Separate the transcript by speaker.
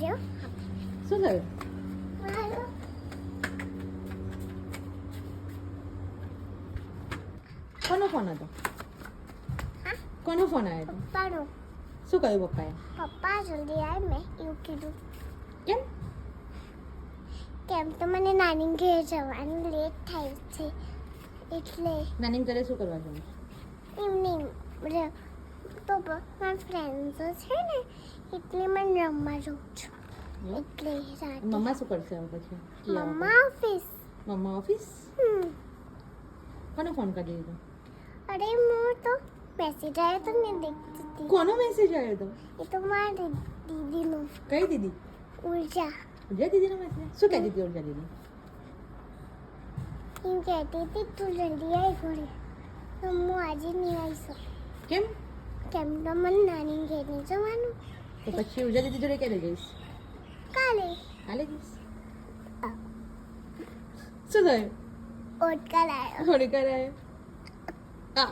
Speaker 1: રહ્યો
Speaker 2: શું થયું?
Speaker 1: મારો
Speaker 2: કોનો ફોન હતો?
Speaker 1: હા?
Speaker 2: કોનો ફોન આવ્યો હતો?
Speaker 1: પપ્પાનો.
Speaker 2: શું કહ્યું પપ્પાએ?
Speaker 1: પપ્પા જલ્દી આવ મેં એવું કીધું.
Speaker 2: કેમ?
Speaker 1: કેમ તો મને નાની ઘેર જવાનું લેટ થાય છે એટલે
Speaker 2: નાની ઘરે શું કરવા જવું?
Speaker 1: એમની તો મારા ફ્રેન્ડ્સો છે ને એટલે મને રમવા જઉં છું એટલે રાતે
Speaker 2: મમ્મા શું કરશે હવે પછી?
Speaker 1: મમ્મા ઓફિસ.
Speaker 2: મમ્મા ઓફિસ? કોનો ફોન કરી દીધો?
Speaker 1: અરે હું તો મેસેજ આવ્યો તો ને દેખતી હતી.
Speaker 2: કોનો મેસેજ આવ્યો હતો?
Speaker 1: એ તો મારી દીદીનો
Speaker 2: કઈ દીદી?
Speaker 1: ઉર્જા.
Speaker 2: ઉર્જા દીદીનો મેસેજ? શું કહેતી હતી ઉર્જા દીદી?
Speaker 1: એમ કહેતી હતી તું જલ્દી આવી ઘરે તો હું આજે નહીં આવી શકું
Speaker 2: કેમ?
Speaker 1: કેમ તો મને નાની ઘેર નહીં જવાનું
Speaker 2: તો પછી ઉર્જા દીદી જોડે ક્યારે જઈશ?
Speaker 1: કાલે
Speaker 2: કાલે જઈશ. શું થયું?
Speaker 1: ઓટકા લાવ્યો
Speaker 2: થોડી કરાય. હા